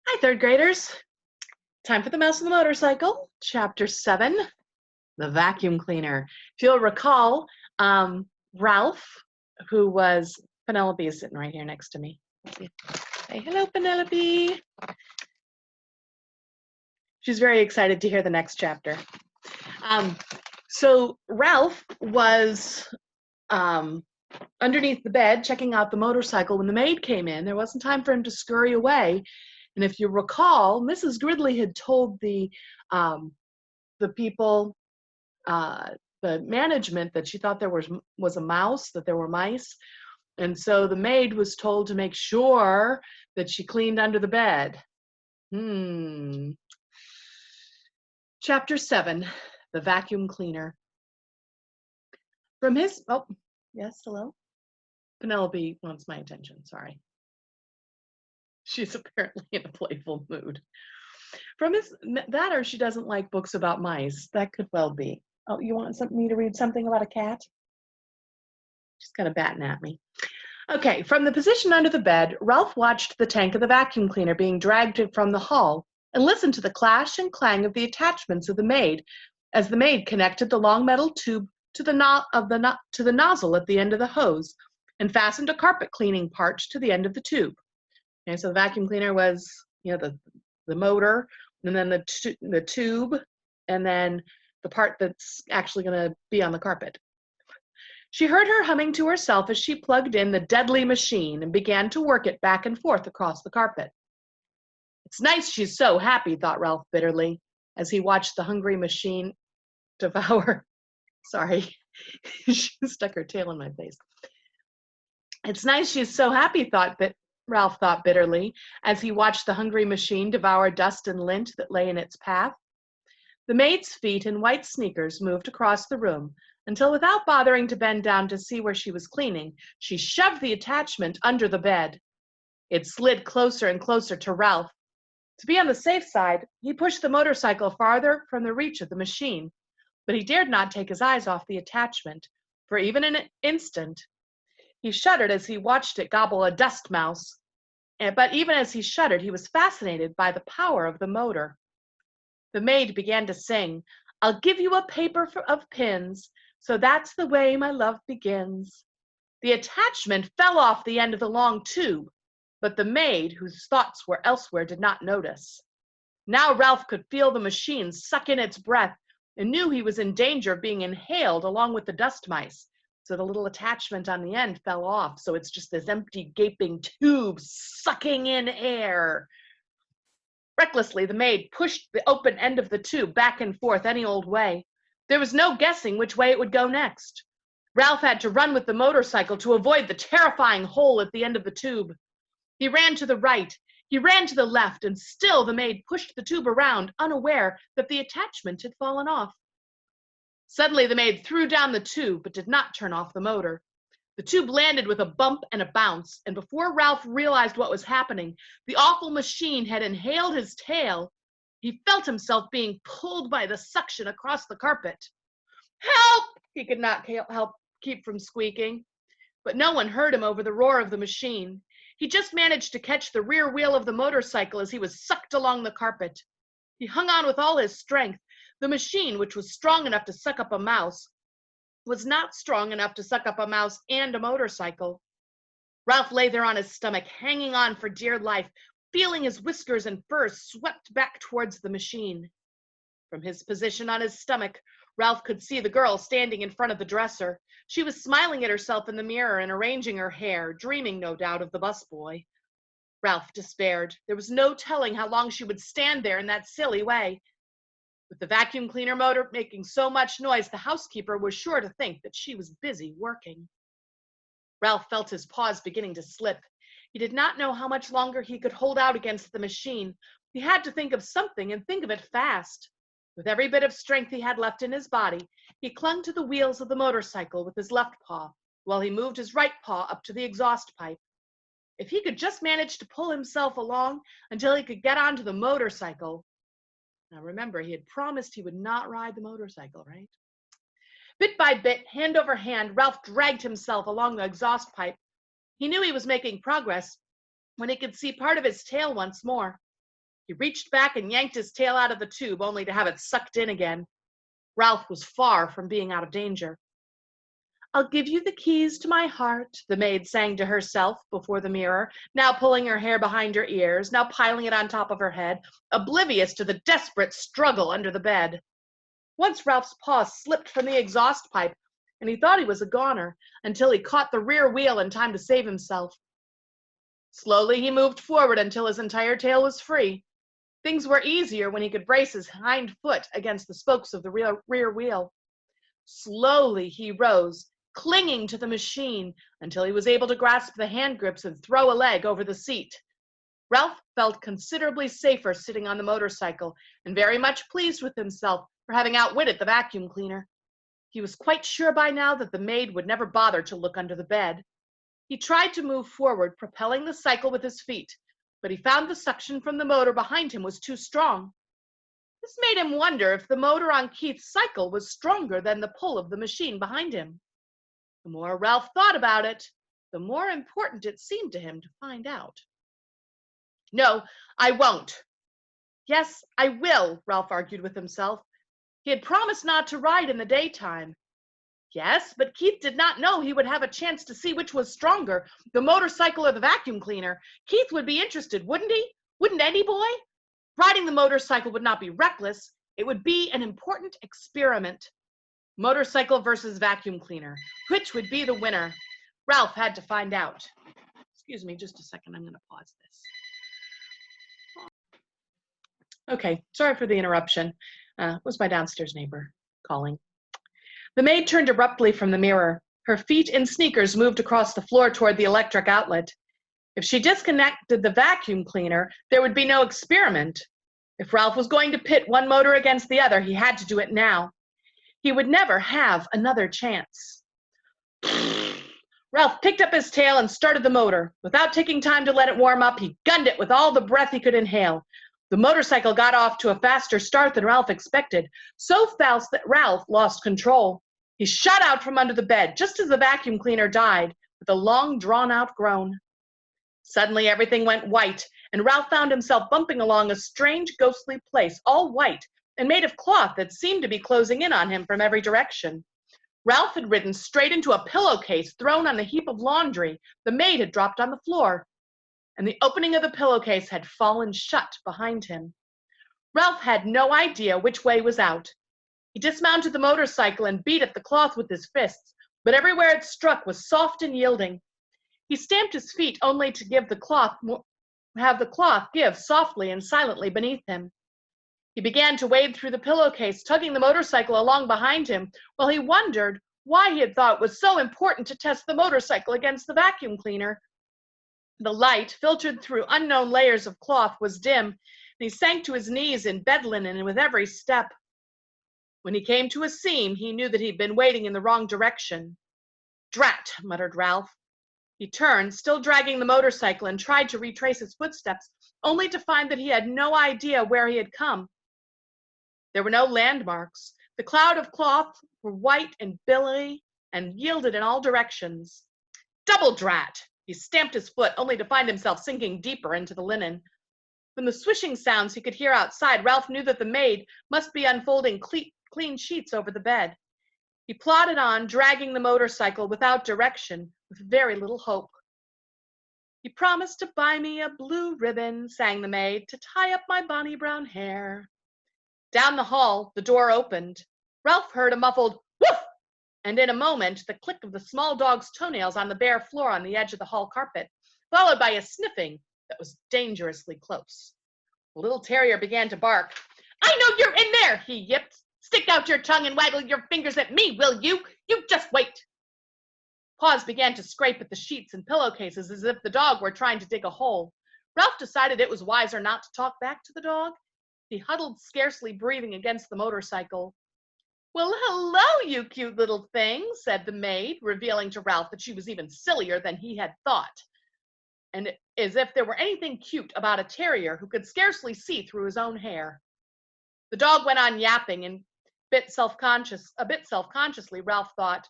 Hi, third graders. Time for the Mouse and the Motorcycle, Chapter 7, The Vacuum Cleaner. If you'll recall, Ralph, who was, Penelope is sitting right here next to me. Say hello, Penelope. She's very excited to hear the next chapter. So Ralph was underneath the bed checking out the motorcycle when the maid came in. There wasn't time for him to scurry away. And if you recall, Mrs. Gridley had told the people, the management, that she thought there was a mouse, that there were mice. And so the maid was told to make sure that she cleaned under the bed. Chapter 7, The Vacuum Cleaner. From his, oh, yes, hello? Penelope wants my attention, sorry. She's apparently in a playful mood. From his, that or she doesn't like books about mice. That could well be. Oh, you want me to read something about a cat? She's kind of batting at me. Okay, from the position under the bed, Ralph watched the tank of the vacuum cleaner being dragged from the hall and listened to the clash and clang of the attachments of the maid as the maid connected the long metal tube to the nozzle at the end of the hose and fastened a carpet cleaning part to the end of the tube. Okay, so the vacuum cleaner was, the motor, and then the tube, and then the part that's actually going to be on the carpet. She heard her humming to herself as she plugged in the deadly machine and began to work it back and forth across the carpet. It's nice she's so happy, thought Ralph bitterly, as he watched the hungry machine devour. Sorry, she stuck her tail in my face. It's nice she's so happy, Ralph thought bitterly, as he watched the hungry machine devour dust and lint that lay in its path. The maid's feet in white sneakers moved across the room until, without bothering to bend down to see where she was cleaning, she shoved the attachment under the bed. It slid closer and closer to Ralph. To be on the safe side, he pushed the motorcycle farther from the reach of the machine, but he dared not take his eyes off the attachment for even an instant. He shuddered as he watched it gobble a dust mouse, but even as he shuddered, he was fascinated by the power of the motor. The maid began to sing, "I'll give you a paper of pins, so that's the way my love begins." The attachment fell off the end of the long tube, but the maid, whose thoughts were elsewhere, did not notice. Now Ralph could feel the machine suck in its breath and knew he was in danger of being inhaled along with the dust mice. So the little attachment on the end fell off, so it's just this empty, gaping tube sucking in air. Recklessly, the maid pushed the open end of the tube back and forth any old way. There was no guessing which way it would go next. Ralph had to run with the motorcycle to avoid the terrifying hole at the end of the tube. He ran to the right, he ran to the left, and still the maid pushed the tube around, unaware that the attachment had fallen off. Suddenly, the maid threw down the tube, but did not turn off the motor. The tube landed with a bump and a bounce, and before Ralph realized what was happening, the awful machine had inhaled his tail. He felt himself being pulled by the suction across the carpet. "Help!" He could not help keep from squeaking, but no one heard him over the roar of the machine. He just managed to catch the rear wheel of the motorcycle as he was sucked along the carpet. He hung on with all his strength. The machine, which was strong enough to suck up a mouse, was not strong enough to suck up a mouse and a motorcycle. Ralph lay there on his stomach, hanging on for dear life, feeling his whiskers and fur swept back towards the machine. From his position on his stomach, Ralph could see the girl standing in front of the dresser. She was smiling at herself in the mirror and arranging her hair, dreaming, no doubt, of the busboy. Ralph despaired. There was no telling how long she would stand there in that silly way. With the vacuum cleaner motor making so much noise, the housekeeper was sure to think that she was busy working. Ralph felt his paws beginning to slip. He did not know how much longer he could hold out against the machine. He had to think of something and think of it fast. With every bit of strength he had left in his body, he clung to the wheels of the motorcycle with his left paw, while he moved his right paw up to the exhaust pipe. If he could just manage to pull himself along until he could get onto the motorcycle. Now remember, he had promised he would not ride the motorcycle, right? Bit by bit, hand over hand, Ralph dragged himself along the exhaust pipe. He knew he was making progress when he could see part of his tail once more. He reached back and yanked his tail out of the tube, only to have it sucked in again. Ralph was far from being out of danger. "I'll give you the keys to my heart," the maid sang to herself before the mirror, now pulling her hair behind her ears, now piling it on top of her head, oblivious to the desperate struggle under the bed. Once Ralph's paws slipped from the exhaust pipe, and he thought he was a goner, until he caught the rear wheel in time to save himself. Slowly he moved forward until his entire tail was free. Things were easier when he could brace his hind foot against the spokes of the rear wheel. Slowly he rose, clinging to the machine, until he was able to grasp the hand grips and throw a leg over the seat. Ralph felt considerably safer sitting on the motorcycle, and very much pleased with himself for having outwitted the vacuum cleaner. He was quite sure by now that the maid would never bother to look under the bed. He tried to move forward, propelling the cycle with his feet, but he found the suction from the motor behind him was too strong. This made him wonder if the motor on Keith's cycle was stronger than the pull of the machine behind him. The more Ralph thought about it, the more important it seemed to him to find out. "No, I won't." "Yes, I will," Ralph argued with himself. He had promised not to ride in the daytime. Yes, but Keith did not know he would have a chance to see which was stronger, the motorcycle or the vacuum cleaner. Keith would be interested, wouldn't he? Wouldn't any boy? Riding the motorcycle would not be reckless. It would be an important experiment. Motorcycle versus vacuum cleaner. Which would be the winner? Ralph had to find out. Excuse me just a second. I'm going to pause this. Okay, sorry for the interruption. It was my downstairs neighbor calling. The maid turned abruptly from the mirror. Her feet in sneakers moved across the floor toward the electric outlet. If she disconnected the vacuum cleaner, there would be no experiment. If Ralph was going to pit one motor against the other, he had to do it now. He would never have another chance. Ralph picked up his tail and started the motor. Without taking time to let it warm up, he gunned it with all the breath he could inhale. The motorcycle got off to a faster start than Ralph expected, so fast that Ralph lost control. He shot out from under the bed just as the vacuum cleaner died, with a long, drawn-out groan. Suddenly everything went white, and Ralph found himself bumping along a strange, ghostly place, all white, and made of cloth that seemed to be closing in on him from every direction. Ralph had ridden straight into a pillowcase thrown on the heap of laundry the maid had dropped on the floor, and the opening of the pillowcase had fallen shut behind him. Ralph had no idea which way was out. He dismounted the motorcycle and beat at the cloth with his fists, but everywhere it struck was soft and yielding. He stamped his feet only to have the cloth give softly and silently beneath him. He began to wade through the pillowcase, tugging the motorcycle along behind him, while he wondered why he had thought it was so important to test the motorcycle against the vacuum cleaner. The light, filtered through unknown layers of cloth, was dim, and he sank to his knees in bed linen with every step. When he came to a seam, he knew that he'd been wading in the wrong direction. "Drat," muttered Ralph. He turned, still dragging the motorcycle, and tried to retrace his footsteps, only to find that he had no idea where he had come. There were no landmarks. The cloud of cloth were white and billowy and yielded in all directions. "Double drat!" He stamped his foot, only to find himself sinking deeper into the linen. From the swishing sounds he could hear outside, Ralph knew that the maid must be unfolding clean sheets over the bed. He plodded on, dragging the motorcycle without direction, with very little hope. "You promised to buy me a blue ribbon," sang the maid, "to tie up my bonny brown hair." Down the hall, the door opened. Ralph heard a muffled woof, and in a moment the click of the small dog's toenails on the bare floor on the edge of the hall carpet, followed by a sniffing that was dangerously close. The little terrier began to bark. "I know you're in there," he yipped. "Stick out your tongue and waggle your fingers at me, will you? You just wait." Paws began to scrape at the sheets and pillowcases as if the dog were trying to dig a hole. Ralph decided it was wiser not to talk back to the dog. He huddled, scarcely breathing, against the motorcycle. "Well, hello, you cute little thing," said the maid, revealing to Ralph that she was even sillier than he had thought, and as if there were anything cute about a terrier who could scarcely see through his own hair. The dog went on yapping, and a bit self-consciously, Ralph thought,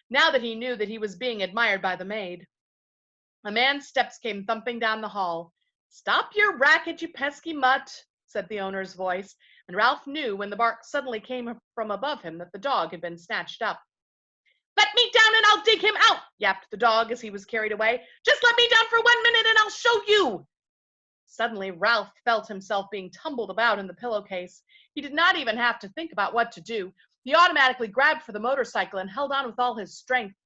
now that he knew that he was being admired by the maid. A man's steps came thumping down the hall. "Stop your racket, you pesky mutt," said the owner's voice, and Ralph knew when the bark suddenly came from above him that the dog had been snatched up. "Let me down and I'll dig him out," yapped the dog as he was carried away. "Just let me down for 1 minute and I'll show you." Suddenly, Ralph felt himself being tumbled about in the pillowcase. He did not even have to think about what to do. He automatically grabbed for the motorcycle and held on with all his strength.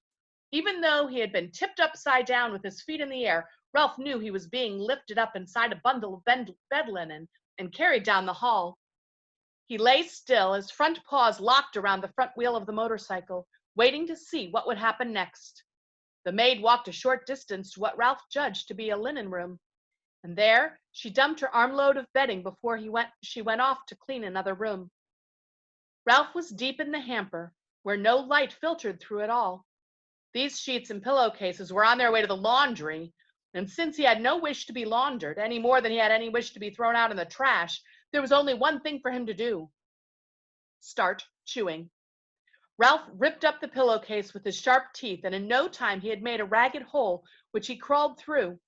Even though he had been tipped upside down with his feet in the air, Ralph knew he was being lifted up inside a bundle of bed linen and carried down the hall. He lay still, his front paws locked around the front wheel of the motorcycle, waiting to see what would happen next. The maid walked a short distance to what Ralph judged to be a linen room, and there she dumped her armload of bedding before she went off to clean another room. Ralph was deep in the hamper, where no light filtered through at all. These sheets and pillowcases were on their way to the laundry, and since he had no wish to be laundered, any more than he had any wish to be thrown out in the trash, there was only one thing for him to do: start chewing. Ralph ripped up the pillowcase with his sharp teeth, and in no time he had made a ragged hole, which he crawled through.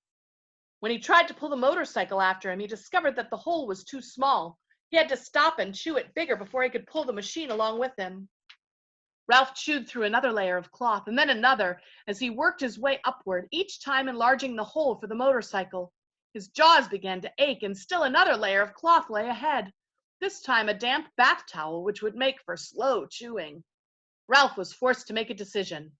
When he tried to pull the motorcycle after him, he discovered that the hole was too small. He had to stop and chew it bigger before he could pull the machine along with him. Ralph chewed through another layer of cloth, and then another, as he worked his way upward, each time enlarging the hole for the motorcycle. His jaws began to ache, and still another layer of cloth lay ahead, this time a damp bath towel, which would make for slow chewing. Ralph was forced to make a decision.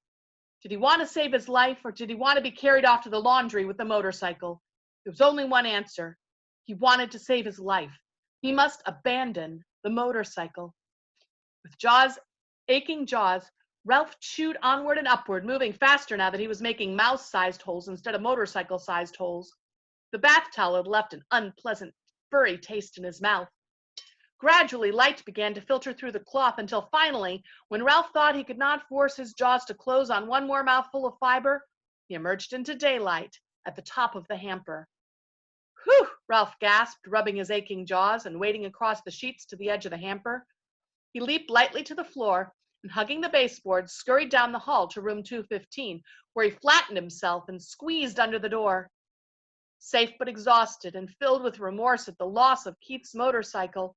Did he want to save his life, or did he want to be carried off to the laundry with the motorcycle? There was only one answer. He wanted to save his life. He must abandon the motorcycle. With aching jaws, Ralph chewed onward and upward, moving faster now that he was making mouse-sized holes instead of motorcycle-sized holes. The bath towel had left an unpleasant, furry taste in his mouth. Gradually, light began to filter through the cloth until finally, when Ralph thought he could not force his jaws to close on one more mouthful of fiber, he emerged into daylight at the top of the hamper. "Whew!" Ralph gasped, rubbing his aching jaws and wading across the sheets to the edge of the hamper. He leaped lightly to the floor and, hugging the baseboards, scurried down the hall to room 215, where he flattened himself and squeezed under the door. Safe but exhausted and filled with remorse at the loss of Keith's motorcycle,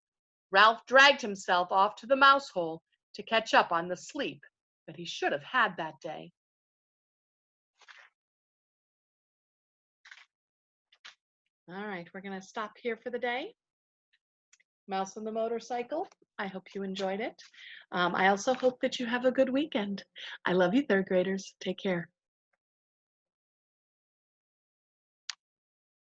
Ralph dragged himself off to the mouse hole to catch up on the sleep that he should have had that day. All right, we're going to stop here for the day. Mouse on the Motorcycle. I hope you enjoyed it. I also hope that you have a good weekend. I love you, third graders. Take care.